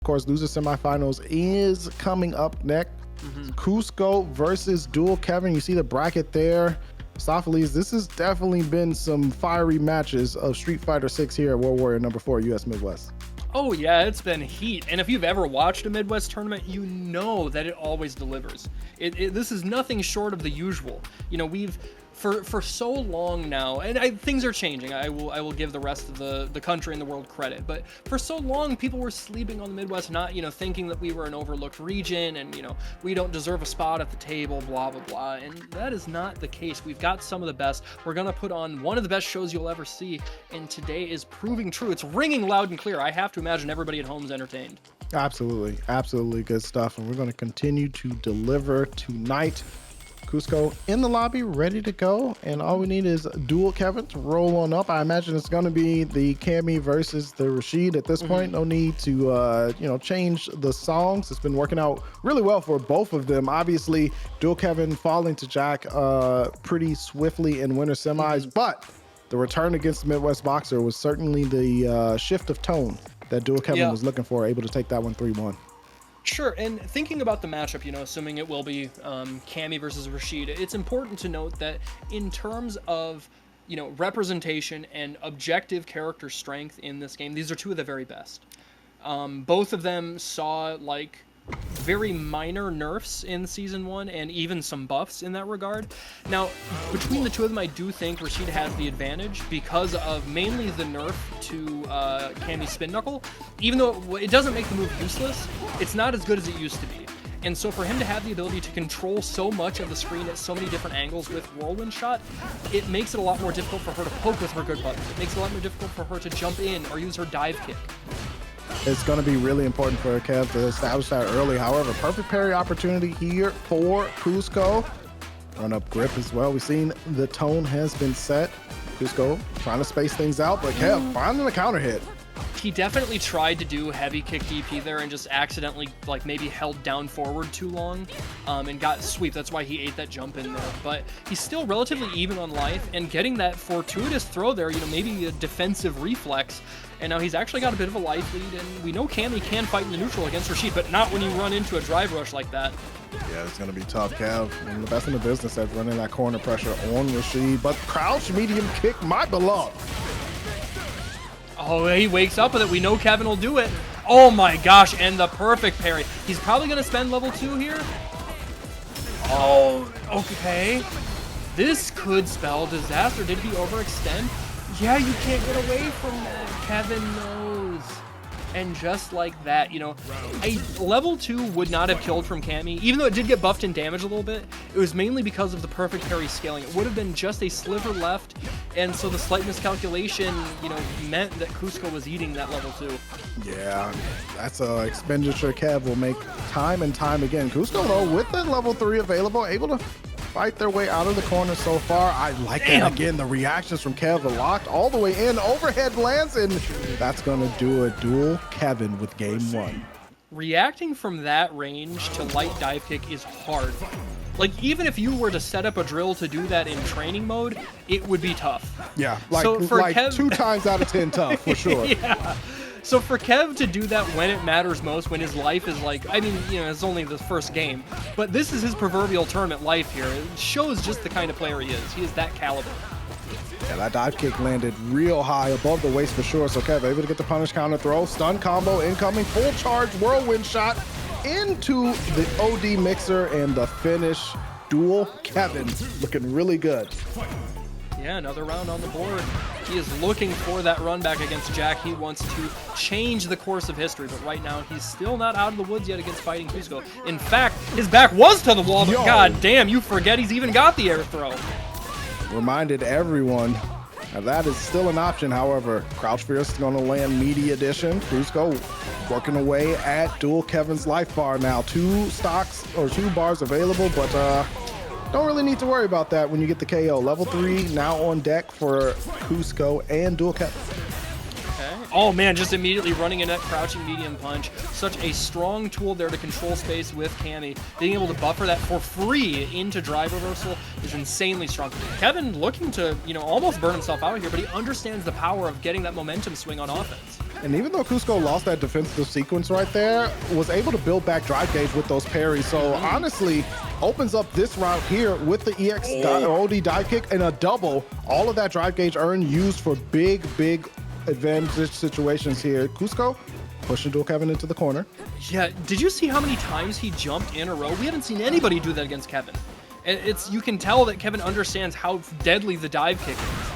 Of course, loser semifinals is coming up next. COOSCO versus Dual Kevin. You see the bracket there. Sophiles, this has definitely been some fiery matches of Street Fighter 6 here at World Warrior number 4 US Midwest. Oh yeah, it's been heat. And if you've ever watched a Midwest tournament, you know that it always delivers. This is nothing short of the usual. You know, we've for so long now, and things are changing. I will give the rest of the country and the world credit, but for so long people were sleeping on the Midwest, not thinking that we were an overlooked region and we don't deserve a spot at the table, blah blah blah. And that is not the case. We've got some of the best. We're gonna put on one of the best shows you'll ever see, and today is proving true. It's ringing loud and clear. I have to imagine everybody at home is entertained. Absolutely good stuff, and we're going to continue to deliver tonight. COOSCO in the lobby, ready to go, and all we need is Dual Kevin to roll on up. I imagine it's going to be the Cammy versus the Rashid at this point. No need to change the songs. It's been working out really well for both of them. Obviously, Dual Kevin falling to Jack pretty swiftly in winter semis, but the return against the Midwest Boxer was certainly the shift of tone that Dual Kevin was looking for, able to take that one 3-1. Sure, and thinking about the matchup, assuming it will be Cammy versus Rashid, it's important to note that in terms of, representation and objective character strength in this game, these are two of the very best. Both of them saw, very minor nerfs in Season 1 and even some buffs in that regard. Now, between the two of them, I do think Rashid has the advantage because of mainly the nerf to Cammy's Spin Knuckle. Even though it doesn't make the move useless, it's not as good as it used to be. And so for him to have the ability to control so much of the screen at so many different angles with Whirlwind Shot, it makes it a lot more difficult for her to poke with her good buttons. It makes it a lot more difficult for her to jump in or use her dive kick. It's going to be really important for Kev to establish that early. However, perfect parry opportunity here for COOSCO. Run up grip as well. We've seen the tone has been set. COOSCO trying to space things out, but Kev finding the counter hit. He definitely tried to do heavy kick DP there and just accidentally maybe held down forward too long and got sweep. That's why he ate that jump in there. But he's still relatively even on life, and getting that fortuitous throw there, maybe a defensive reflex. And now he's actually got a bit of a life lead, and we know Cammy can fight in the neutral against Rashid, but not when you run into a drive rush like that. Yeah, it's going to be tough, Kev. One of the best in the business at running that corner pressure on Rashid, but crouch medium kick, my beloved. Oh, he wakes up with it. We know Kevin will do it. Oh my gosh, and the perfect parry. He's probably going to spend level 2 here. Oh, okay. This could spell disaster. Did he overextend? Yeah, you can't get away from that. Kevin knows. And just like that, a level 2 would not have killed from Cammy. Even though it did get buffed in damage a little bit, it was mainly because of the perfect parry scaling. It would have been just a sliver left, and so the slight miscalculation, meant that COOSCO was eating that level 2. Yeah, that's an expenditure Kev will make time and time again. COOSCO, though, with that level 3 available, able to fight their way out of the corner so far. I like that again. The reactions from Kev are locked all the way in. Overhead lands, and that's going to do a Dual Kevin with game 1. Reacting from that range to light dive kick is hard. Even if you were to set up a drill to do that in training mode, it would be tough. Yeah, so for Kev, 2 times out of 10 tough, for sure. Yeah. So for Kev to do that when it matters most, when his life is it's only the first game, but this is his proverbial tournament life here. It shows just the kind of player he is. He is that caliber. Yeah, that dive kick landed real high above the waist for sure. So Kev able to get the punish counter throw, stun combo incoming, full charge whirlwind shot into the OD mixer, and the finish. Dual Kevin looking really good. Yeah, another round on the board. He is looking for that run back against Jack. He wants to change the course of history, but right now he's still not out of the woods yet against fighting COOSCO. In fact, his back was to the wall, but god damn, you forget he's even got the air throw. Reminded everyone that is still an option. However, Crouch Fierce is going to land media edition. COOSCO working away at Dual Kevin's life bar now. 2 bars available, but don't really need to worry about that when you get the KO. Level 3 now on deck for COOSCO and Dual Kevin. Okay. Oh man, just immediately running in that crouching medium punch. Such a strong tool there to control space with Cammy. Being able to buffer that for free into drive reversal is insanely strong. Kevin looking to, almost burn himself out here, but he understands the power of getting that momentum swing on offense. And even though COOSCO lost that defensive sequence right there, was able to build back drive gauge with those parries. So honestly, opens up this round here with the OD dive kick and a double. All of that drive gauge earned used for big advantage situations here. COOSCO pushing Dual Kevin into the corner. Yeah, did you see how many times he jumped in a row? We haven't seen anybody do that against Kevin. And you can tell that Kevin understands how deadly the dive kick is.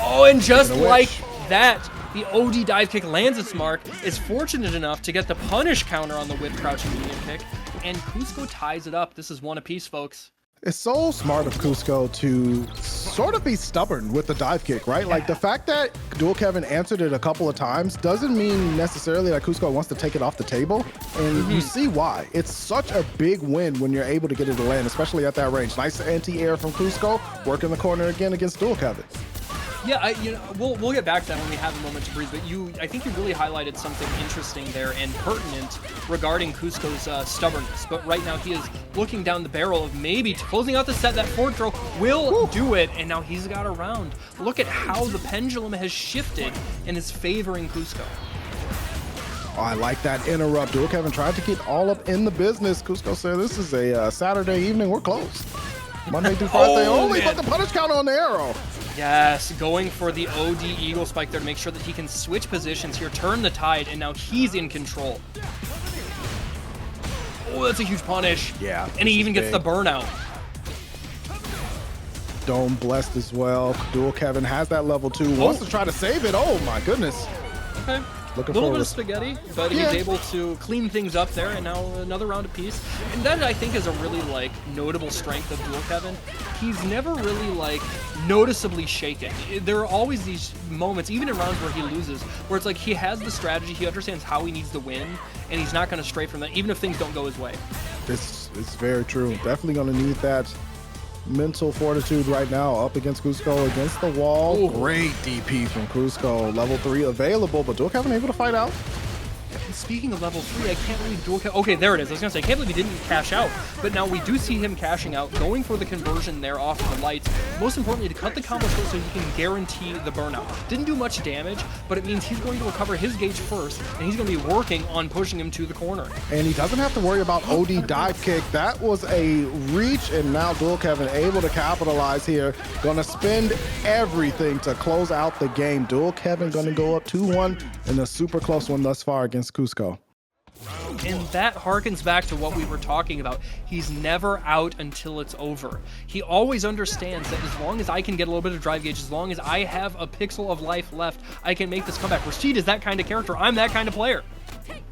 Oh, and just like that, the OD dive kick lands its mark, is fortunate enough to get the punish counter on the whip crouching medium kick, and COOSCO ties it up. This is one apiece, folks. It's so smart of COOSCO to sort of be stubborn with the dive kick, right? Like the fact that Dual Kevin answered it a couple of times doesn't mean necessarily that COOSCO wants to take it off the table. And you see why. It's such a big win when you're able to get it to land, especially at that range. Nice anti-air from COOSCO, working the corner again against Dual Kevin. Yeah, we'll get back to that when we have a moment to breathe. But I think you really highlighted something interesting there and pertinent regarding COOSCO's stubbornness. But right now he is looking down the barrel of maybe closing out the set. That forward throw will do it, and now he's got a round. Look at how the pendulum has shifted and is favoring COOSCO. Oh, I like that interrupt. Dual Kevin tried to get all up in the business. COOSCO said, this is a Saturday evening. We're closed. Monday through Thursday only, but the punish counter on the arrow. Yes, going for the OD Eagle Spike there to make sure that he can switch positions here, turn the tide, and now he's in control. Oh, that's a huge punish. Yeah. And he even gets the burnout. Dome blessed as well. Dual Kevin has that level 2. Wants to try to save it. Oh my goodness. Okay. A little bit of spaghetti, but he's able to clean things up there, and now another round apiece. And that, I think, is a really, notable strength of Dual Kevin. He's never really, noticeably shaken. There are always these moments, even in rounds where he loses, where it's like he has the strategy, he understands how he needs to win, and he's not going to stray from that, even if things don't go his way. It's very true. Definitely going to need that mental fortitude right now up against COOSCO against the wall. Ooh. Great DP from COOSCO. Level 3 available, but Dual Kevin able to fight out. And speaking of level 3, I can't believe Dual Kevin. Okay, there it is. I was going to say, I can't believe he didn't cash out. But now we do see him cashing out, going for the conversion there off the lights. Most importantly, to cut the combo short so he can guarantee the burnout. Didn't do much damage, but it means he's going to recover his gauge first, and he's going to be working on pushing him to the corner. And he doesn't have to worry about OD dive kick. That was a reach, and now Dual Kevin able to capitalize here. Gonna spend everything to close out the game. Dual Kevin gonna go up 2-1 in a super close one thus far against COOSCO. And that harkens back to what we were talking about. He's never out until it's over. He always understands that as long as I can get a little bit of drive gauge, as long as I have a pixel of life left, I can make this comeback. Rashid is that kind of character. I'm that kind of player.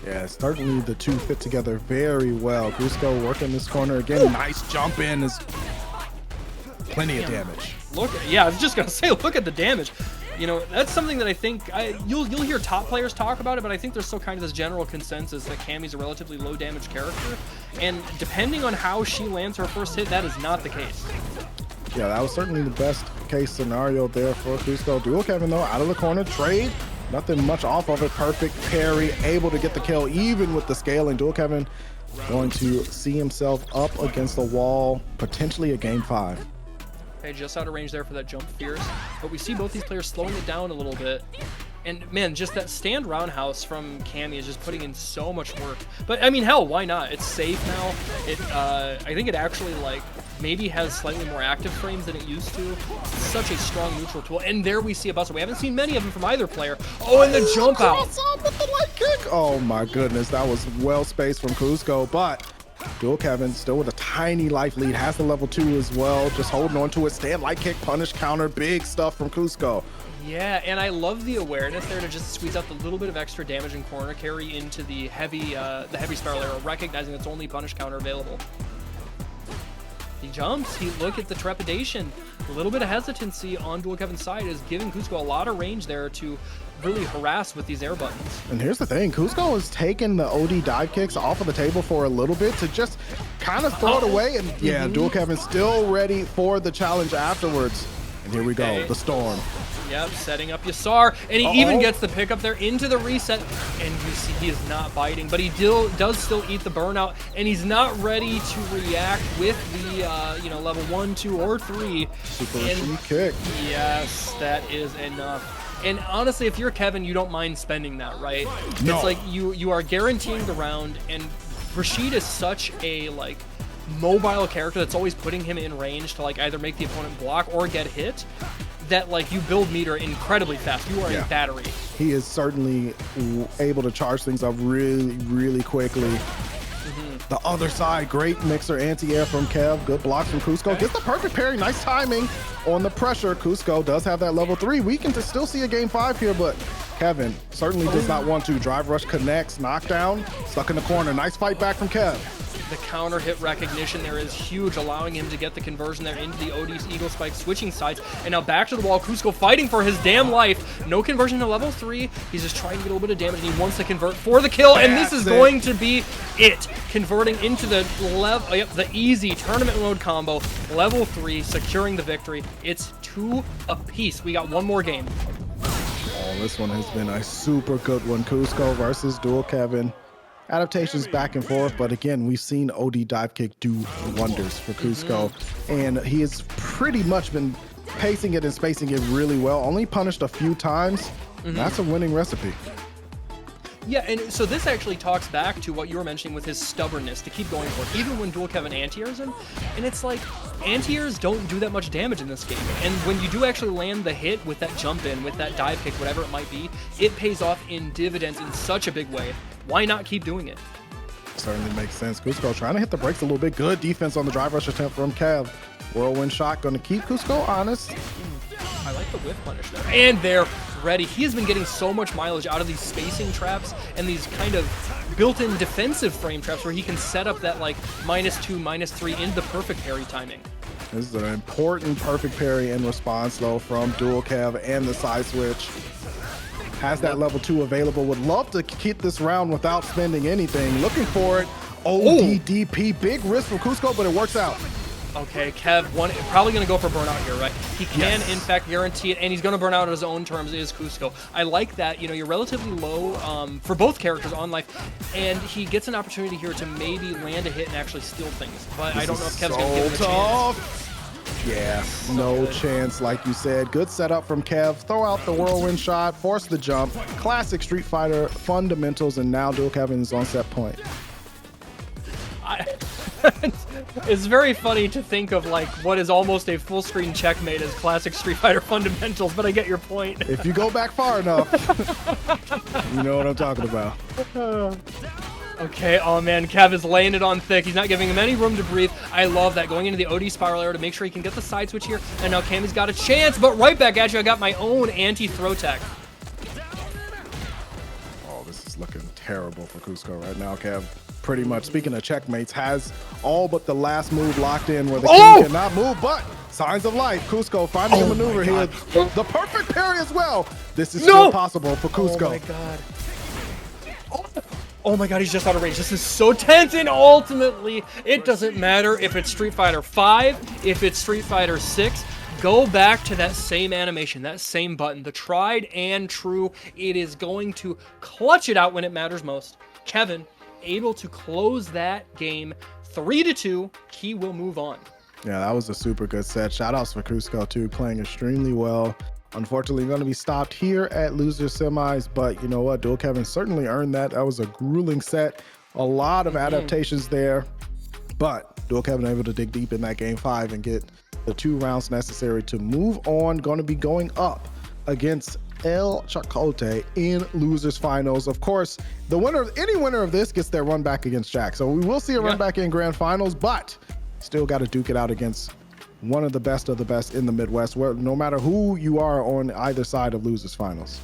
Yeah, certainly the two fit together very well. COOSCO working this corner again. Nice jump in. Is plenty of damage. I was just gonna say, look at the damage. That's something that I think you'll hear top players talk about it, but I think there's still kind of this general consensus that Cammy's a relatively low damage character, and depending on how she lands her first hit, that is not the case. Yeah, that was certainly the best case scenario there for COOSCO. Dual Kevin though, out of the corner, trade, nothing much off of it. Perfect parry, able to get the kill even with the scaling. Dual Kevin going to see himself up against the wall, potentially a game 5. Okay, just out of range there for that jump fierce, but we see both these players slowing it down a little bit. And man, just that stand roundhouse from Cammy is just putting in so much work. But I mean, hell, why not? It's safe now. I think it actually maybe has slightly more active frames than it used to. It's such a strong neutral tool. And there we see a buster. We haven't seen many of them from either player. Oh, and the jump out. With the light kick. Oh my goodness, that was well spaced from COOSCO, but Dual Kevin still with a tiny life lead, has the level 2 as well, just holding on to it. Stand light kick, punish counter, big stuff from COOSCO. Yeah, and I love the awareness there to just squeeze out the little bit of extra damage and corner carry into the heavy spiral arrow, recognizing it's only punish counter available. He jumps, look at the trepidation. A little bit of hesitancy on Dual Kevin's side is giving COOSCO a lot of range there to really harass with these air buttons. And here's the thing, COOSCO has taken the OD dive kicks off of the table for a little bit to just kind of throw it away, and yeah, Dual Kevin still ready for the challenge afterwards. And here we go, the storm. Yep, setting up Yasar, and he even gets the pickup there into the reset, and you see he is not biting, but he does still eat the burnout, and he's not ready to react with the level 1, 2, or 3. Super Rashid kick. Yes, that is enough. And honestly, if you're Kevin, you don't mind spending that, right? No. It's like you are guaranteeing the round, and Rashid is such a like mobile character that's always putting him in range to like either make the opponent block or get hit, that like you build meter incredibly fast. You are a battery. He is certainly able to charge things up really quickly. The other side, great mixer anti-air from Kev. Good blocks from COOSCO. Gets the perfect parry. Nice timing on the pressure. COOSCO does have that level 3. We can still see a game 5 here, but Kevin certainly does not want to. Drive rush connects, knockdown, stuck in the corner. Nice fight back from Kev. The counter hit recognition there is huge, allowing him to get the conversion there into the OD's Eagle Spike, switching sides, and now back to the wall. COOSCO fighting for his damn life. No conversion to level 3. He's just trying to get a little bit of damage, and he wants to convert for the kill, and this is going to be it. Converting into the the easy tournament mode combo, level 3, securing the victory. It's 2 apiece. We got one more game. Oh, this one has been a super good one. COOSCO versus Dual Kevin. Adaptations back and forth, but again, we've seen OD dive kick do wonders for COOSCO, and he has pretty much been pacing it and spacing it really well. Only punished a few times. That's a winning recipe. Yeah, and so this actually talks back to what you were mentioning with his stubbornness to keep going for it, even when Dual Kevin anti-airs him. And it's like, anti-airs don't do that much damage in this game. And when you do actually land the hit with that jump in, with that dive kick, whatever it might be, it pays off in dividends in such a big way. Why not keep doing it? Certainly makes sense. COOSCO trying to hit the brakes a little bit. Good defense on the drive rush attempt from Kev. Whirlwind shot going to keep COOSCO honest. I like the whiff punish there. And they're ready. He has been getting so much mileage out of these spacing traps and these kind of built-in defensive frame traps where he can set up that like -2, -3 into the perfect parry timing. This is an important perfect parry in response though from Dual Kev, and the side switch. Has that level 2 available. Would love to keep this round without spending anything. Looking for it. ODDP. Big risk from COOSCO, but it works out. Okay, Kev, probably going to go for burnout here, right? He can, in fact, guarantee it, and he's going to burn out on his own terms, is COOSCO. I like that. You know, you're relatively low for both characters on life, and he gets an opportunity here to maybe land a hit and actually steal things. But I don't know if Kev's going to give him a chance. Yeah, no chance, like you said. Good setup from Kev. Throw out the whirlwind shot, force the jump. Classic Street Fighter fundamentals, and now Dual Kevin is on set point. It's very funny to think of like what is almost a full screen checkmate as classic Street Fighter fundamentals, but I get your point. If you go back far enough, you know what I'm talking about. Okay, oh man, Kev is laying it on thick. He's not giving him any room to breathe. I love that. Going into the OD spiral area to make sure he can get the side switch here. And now Cammy's got a chance, but right back at you. I got my own anti-throw tech. Oh, this is looking terrible for COOSCO right now. Kev, pretty much, speaking of checkmates, has all but the last move locked in where the king cannot move, but signs of life. COOSCO finding a maneuver here. The perfect parry as well. This is still possible for COOSCO. Oh my god. Oh my god, he's just out of range. This is so tense, and ultimately, it doesn't matter if it's Street Fighter 5, if it's Street Fighter 6. Go back to that same animation, that same button, the tried and true. It is going to clutch it out when it matters most. Kevin, able to close that game 3-2. He will move on. Yeah, that was a super good set. Shout outs for COOSCO too, playing extremely well. Unfortunately, going to be stopped here at loser semis, but you know what? Dual Kevin certainly earned that. That was a grueling set. A lot of adaptations there, but Dual Kevin able to dig deep in that game 5 and get the 2 rounds necessary to move on. Going to be going up against El Chacote in losers finals. Of course, the winner, any winner of this gets their run back against Jack. So we will see a run back in grand finals, but still got to duke it out against one of the best in the Midwest, where no matter who you are on either side of losers finals.